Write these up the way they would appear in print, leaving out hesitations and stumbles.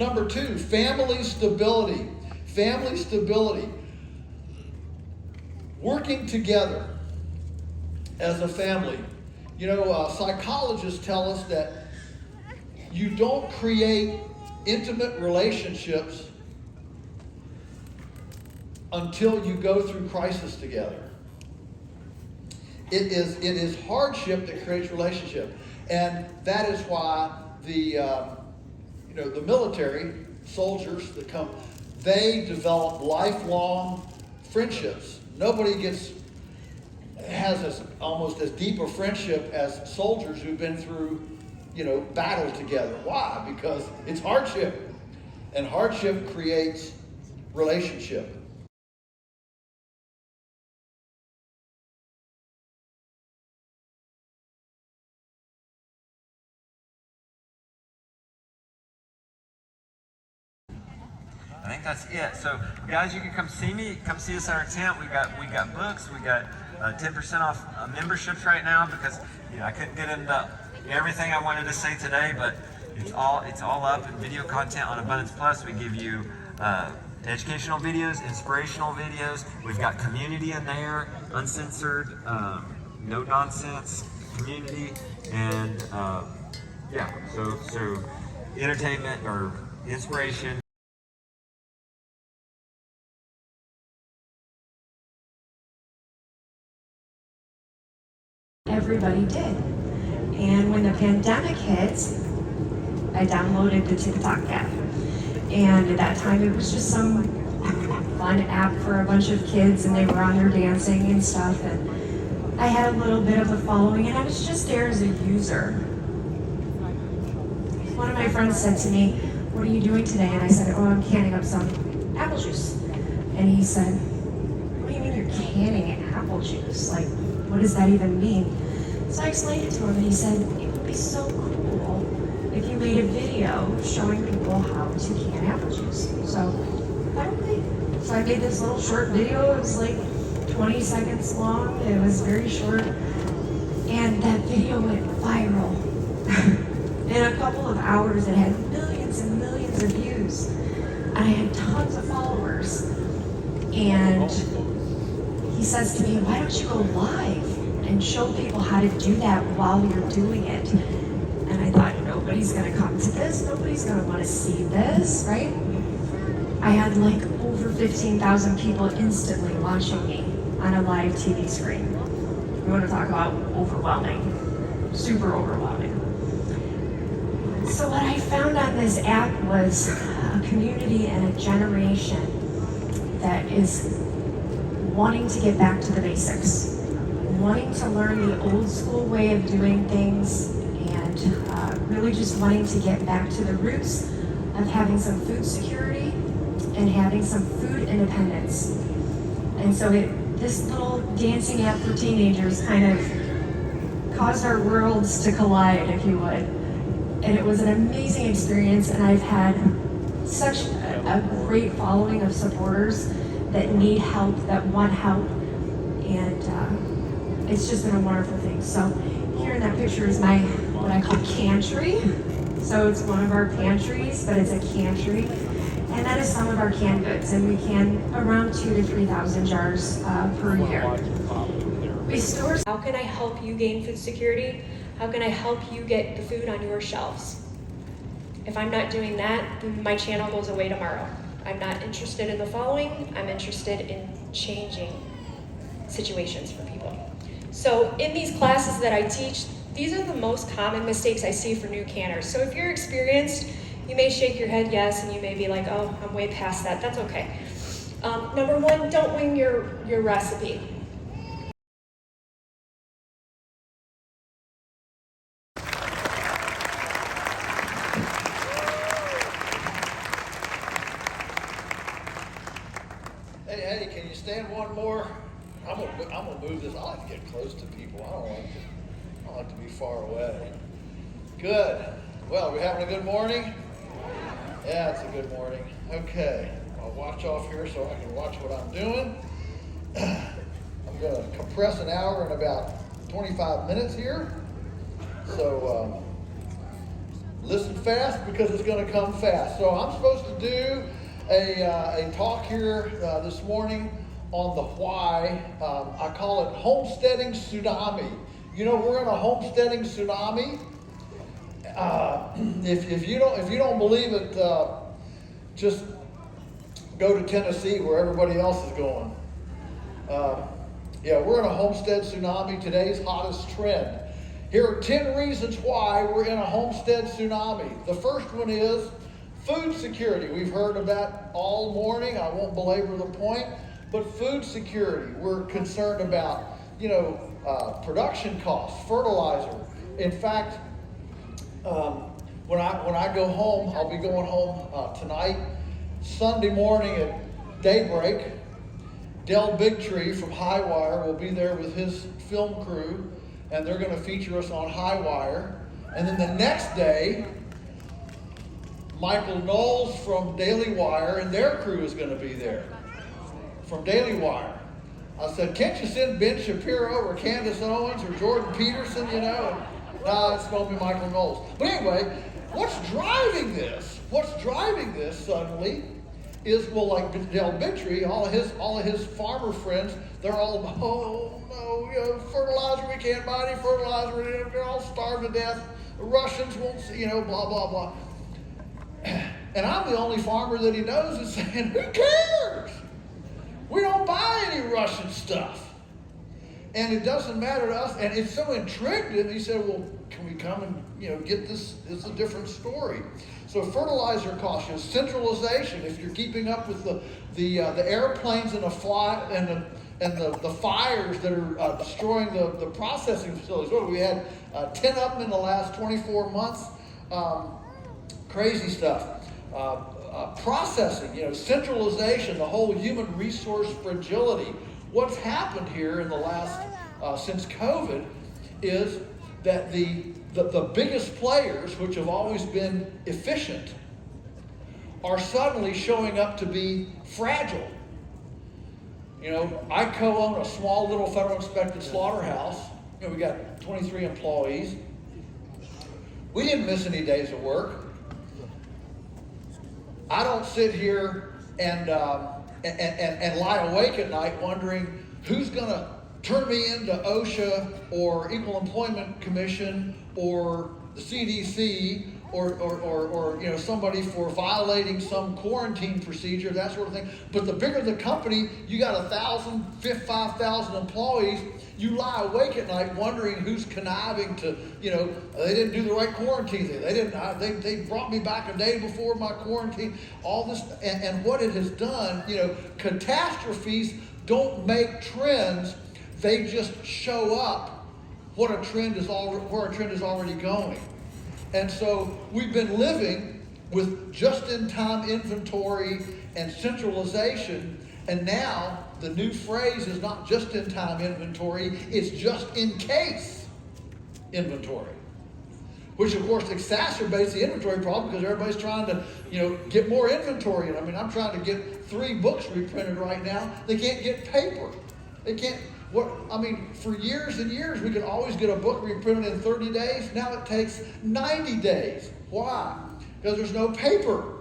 Number two, family stability. Family stability. Working together as a family. You know, psychologists tell us that you don't create intimate relationships until you go through crisis together. It is hardship that creates relationship, and that is why the military soldiers that come, they develop lifelong friendships. Nobody has almost as deep a friendship as soldiers who've been through, battle together. Why? Because it's hardship, and hardship creates relationship. I think that's it. So guys, you can come see me, come see us at our tent. We got books, we got 10% off memberships right now because I couldn't get into everything I wanted to say today, but it's all up in video content on Abundance Plus. We give you educational videos, inspirational videos. We've got community in there, uncensored, no nonsense community, and so entertainment or inspiration. Everybody did. And when the pandemic hit, I downloaded the TikTok app. And at that time it was just some fun app for a bunch of kids, and they were on there dancing and stuff. And I had a little bit of a following, and I was just there as a user. One of my friends said to me, "What are you doing today?" And I said, "Oh, I'm canning up some apple juice." And he said, "What do you mean you're canning apple juice? Like, what does that even mean?" So I explained it to him, and he said, "It would be so cool if you made a video showing people how to can apple juice." So I made this little short video. It was like 20 seconds long. It was very short. And that video went viral. In a couple of hours, it had millions and millions of views. And I had tons of followers. And he says to me, "Why don't you go live and show people how to do that while you're doing it?" And I thought, nobody's gonna come to this, nobody's gonna wanna see this, right? I had like over 15,000 people instantly watching me on a live TV screen. You wanna talk about overwhelming, super overwhelming. So what I found on this app was a community and a generation that is wanting to get back to the basics, wanting to learn the old school way of doing things, and really just wanting to get back to the roots of having some food security and having some food independence. And so this little dancing app for teenagers kind of caused our worlds to collide, if you would. And it was an amazing experience, and I've had such a great following of supporters that need help, that want help, and it's just been a wonderful thing. So here in that picture is my, what I call cantry. So it's one of our pantries, but it's a cantry. And that is some of our canned goods, and we can around 2,000 to 3,000 jars per year. We store. How can I help you gain food security? How can I help you get the food on your shelves? If I'm not doing that, my channel goes away tomorrow. I'm not interested in the following, I'm interested in changing situations for people. So in these classes that I teach, these are the most common mistakes I see for new canners. So if you're experienced, you may shake your head yes, and you may be like, "Oh, I'm way past that." That's okay. Number one, don't wing your recipe. Hey, can you stand one more? I'm gonna move this. I like to get close to people. I don't like to be far away. Good. Well, we having a good morning? Yeah, it's a good morning. Okay, I'll watch off here so I can watch what I'm doing. I'm gonna compress an hour in about 25 minutes here. So Listen fast because it's going to come fast. So I'm supposed to do a talk here this morning on the why. I call it Homesteading Tsunami. You know, we're in a homesteading tsunami. If you don't believe it, just go to Tennessee where everybody else is going. Yeah, we're in a homestead tsunami. Today's hottest trend. Here are 10 reasons why we're in a homestead tsunami. The first one is food security. We've heard about all morning. I won't belabor the point, but food security. We're concerned about, production costs, fertilizer. In fact, when I go home, I'll be going home tonight, Sunday morning at daybreak. Del Bigtree from Highwire will be there with his film crew, and they're going to feature us on Highwire. And then the next day, Michael Knowles from Daily Wire and their crew is going to be there from Daily Wire. I said, can't you send Ben Shapiro or Candace Owens or Jordan Peterson, No, it's going to be Michael Knowles. But anyway, what's driving this suddenly is, like Del Bigtree, all of his farmer friends, they're all, fertilizer, we can't buy any fertilizer, they're all starved to death, the Russians won't see, blah, blah, blah. And I'm the only farmer that he knows is saying, who cares? We don't buy any Russian stuff. And it doesn't matter to us. And it's so intrigued him, he said, well, can we come and, get this? It's a different story. So fertilizer costs, centralization. If you're keeping up with the airplanes and the fires that are destroying the processing facilities. We had 10 of them in the last 24 months. Crazy stuff. Processing, centralization, the whole human resource fragility. What's happened here in the last, since COVID, is that the biggest players, which have always been efficient, are suddenly showing up to be fragile. I co-own a small little federal inspected slaughterhouse. We got 23 employees. We didn't miss any days of work. I don't sit here and lie awake at night wondering who's going to turn me into OSHA or Equal Employment Commission or the CDC or somebody for violating some quarantine procedure, that sort of thing. But the bigger the company, you got 1,000, 5,000 employees, you lie awake at night wondering who's conniving to, they didn't do the right quarantine thing. They brought me back a day before my quarantine. All this, and what it has done, catastrophes don't make trends. They just show up where a trend is already going. And so we've been living with just-in-time inventory and centralization, and now the new phrase is not just-in-time inventory, it's just-in-case inventory, which of course exacerbates the inventory problem because everybody's trying to, get more inventory. And I'm trying to get 3 books reprinted right now. They can't get paper. They can't. For years and years, we could always get a book reprinted in 30 days. Now it takes 90 days. Why? Because there's no paper.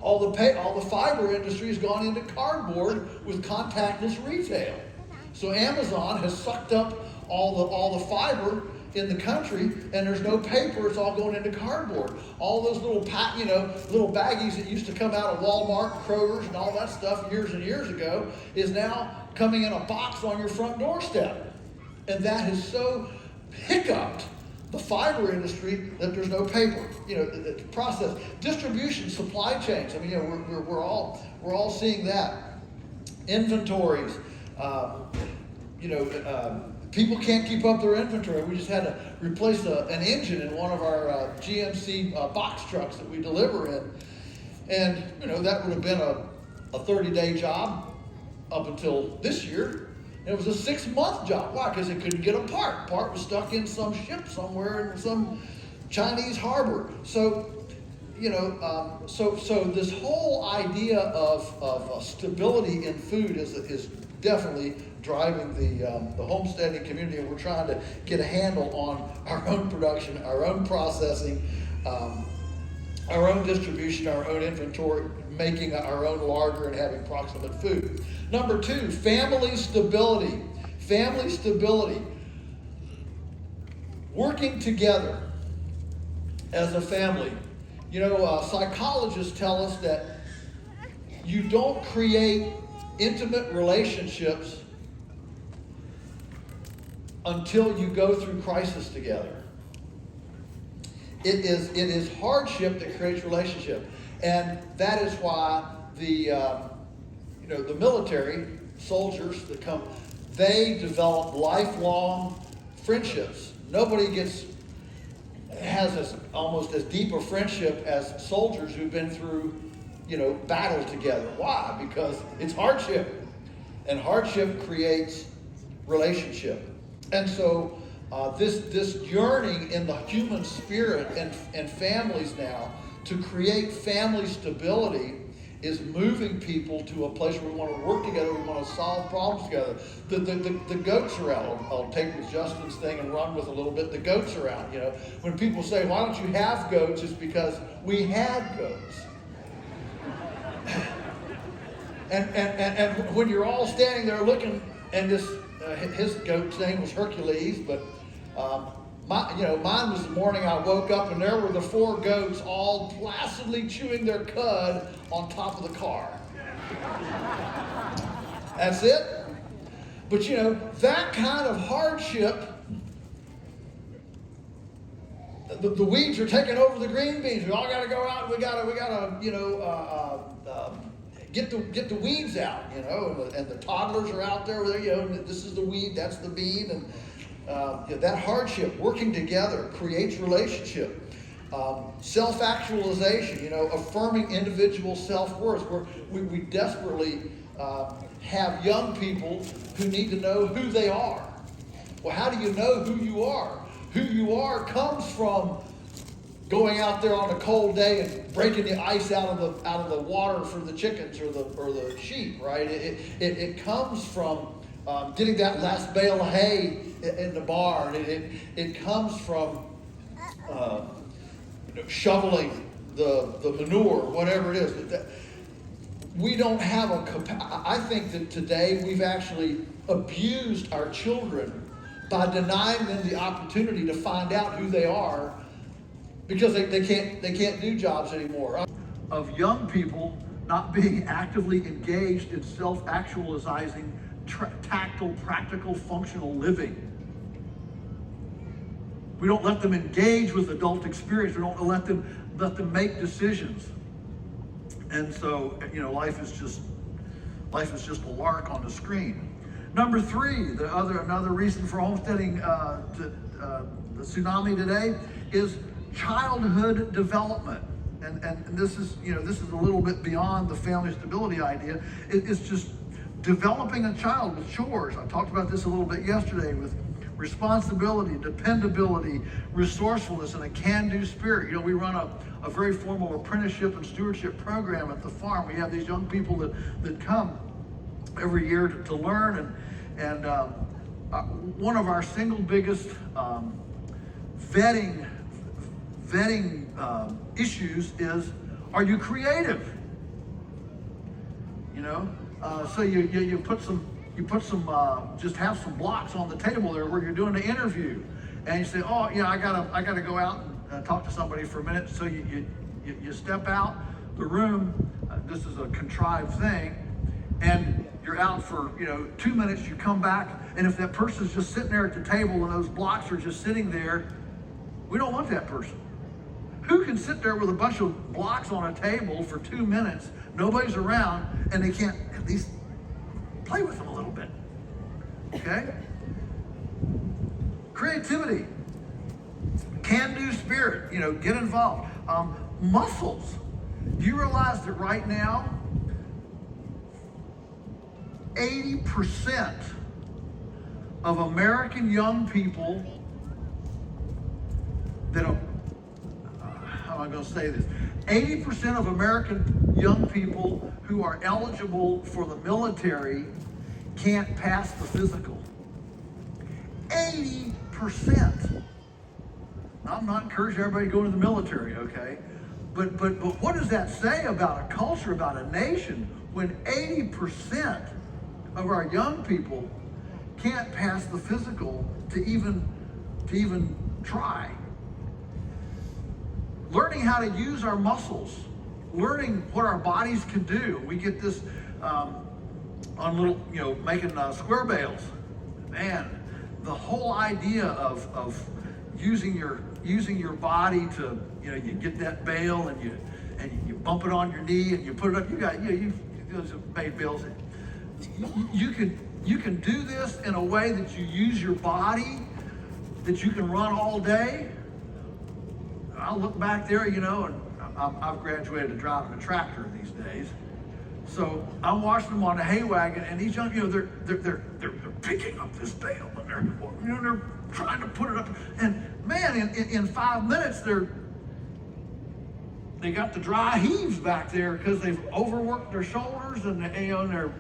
All the fiber industry has gone into cardboard with contactless retail. So Amazon has sucked up all the fiber in the country, and there's no paper. It's all going into cardboard. All those little little baggies that used to come out of Walmart, Kroger's, and all that stuff years and years ago is now coming in a box on your front doorstep. And that has so hiccuped the fiber industry that there's no paper, the process, distribution, supply chains. We're all seeing that. Inventories, people can't keep up their inventory. We just had to replace an engine in one of our GMC box trucks that we deliver in. And, that would have been a 30-day job up until this year. And it was a 6-month job. Why? Because it couldn't get a part. Part was stuck in some ship somewhere in some Chinese harbor. So, so this whole idea of stability in food is definitely driving the homesteading community, and we're trying to get a handle on our own production, our own processing, our own distribution, our own inventory, making our own larder and having proximate food. Number two, family stability. Family stability. Working together as a family. You know, psychologists tell us that you don't create intimate relationships until you go through crisis together. It is hardship that creates relationship, and that is why the military soldiers that come, they develop lifelong friendships. Nobody has almost as deep a friendship as soldiers who've been through, battle together. Why? Because it's hardship, and hardship creates relationship. And so this yearning in the human spirit and families now to create family stability is moving people to a place where we want to work together, we want to solve problems together. The goats are out. I'll take Justin's thing and run with a little bit. The goats are out. When people say, why don't you have goats? It's because we had goats. And when you're all standing there looking, and this his goat's name was Hercules, but mine was the morning I woke up and there were the 4 goats all placidly chewing their cud on top of the car. That's it. But that kind of hardship, the weeds are taking over the green beans. We all got to go out and we got to get the weeds out, and the toddlers are out there, this is the weed, that's the bean, and that hardship, working together, creates relationship. Self-actualization, affirming individual self-worth. We desperately have young people who need to know who they are. Well, how do you know who you are? Who you are comes from going out there on a cold day and breaking the ice out of the water for the chickens or the sheep, right? It comes from getting that last bale of hay in the barn. It comes from shoveling the manure, whatever it is. We don't have I think that today we've actually abused our children by denying them the opportunity to find out who they are, because they can't do jobs anymore. Of young people not being actively engaged in self-actualizing, tactile, practical, functional living. We don't let them engage with adult experience. We don't let them make decisions. And so, life is just a lark on the screen. Number 3, another reason for homesteading, the tsunami today, is childhood development. And this is a little bit beyond the family stability idea. It's just developing a child with chores. I talked about this a little bit yesterday, with responsibility, dependability, resourcefulness, and a can-do spirit. We run a very formal apprenticeship and stewardship program at the farm. We have these young people that come every year to learn, and one of our single biggest vetting issues is, are you creative? So you put some just have some blocks on the table there where you're doing the interview, and you say, oh yeah, I gotta go out and talk to somebody for a minute. So you step out the room. This is a contrived thing, and you're out for 2 minutes. You come back, and if that person's just sitting there at the table and those blocks are just sitting there, we don't want that person. Who can sit there with a bunch of blocks on a table for 2 minutes, nobody's around, and they can't at least play with them a little bit? Okay? Creativity, can-do spirit, get involved. Muscles. Do you realize that right now, 80% of American young people that are, how am I going to say this? 80% of American young people who are eligible for the military can't pass the physical. 80%. I'm not encouraging everybody to go into the military, okay? But what does that say about a culture, about a nation, when 80% of our young people can't pass the physical to even try? Learning how to use our muscles, learning what our bodies can do. We get this on little, making square bales. Man, the whole idea of using your body to, you get that bale and you bump it on your knee and you put it up. Those are made bales. You can do this in a way that you use your body, that you can run all day. I'll look back there, and I've graduated to driving a tractor these days. So I'm watching them on a hay wagon, and these young, they're picking up this bale, and they're trying to put it up. And man, in 5 minutes, they got the dry heaves back there because they've overworked their shoulders, and they're.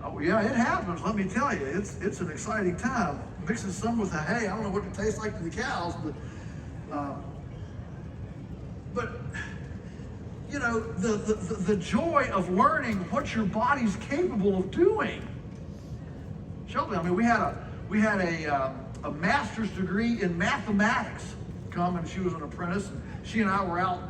Oh yeah, it happens. Let me tell you, it's an exciting time. Mixing some with the hay. I don't know what it tastes like to the cows, but the joy of learning what your body's capable of doing. Shelby, we had a master's degree in mathematics come, and she was an apprentice, and she and I were out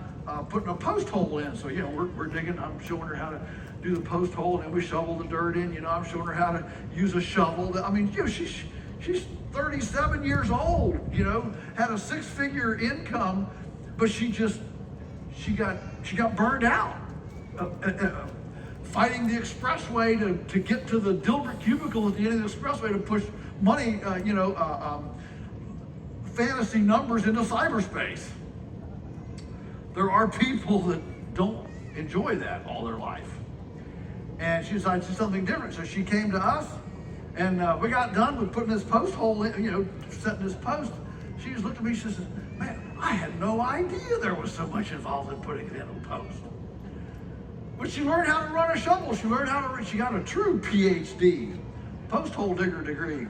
putting a post hole in. So we're digging. I'm showing her how to do the post hole, and then we shovel the dirt in. I'm showing her how to use a shovel. She's 37 years old. Had a 6-figure income, but she got burned out fighting the expressway to get to the Dilbert cubicle at the end of the expressway to push money, fantasy numbers into cyberspace. There are people that don't enjoy that all their life. And she decided to do something different. So she came to us, and we got done with putting this post hole in, setting this post. She just looked at me, she says, man, I had no idea there was so much involved in putting it in a post. But she learned how to run a shovel. She got a true PhD, post hole digger degree.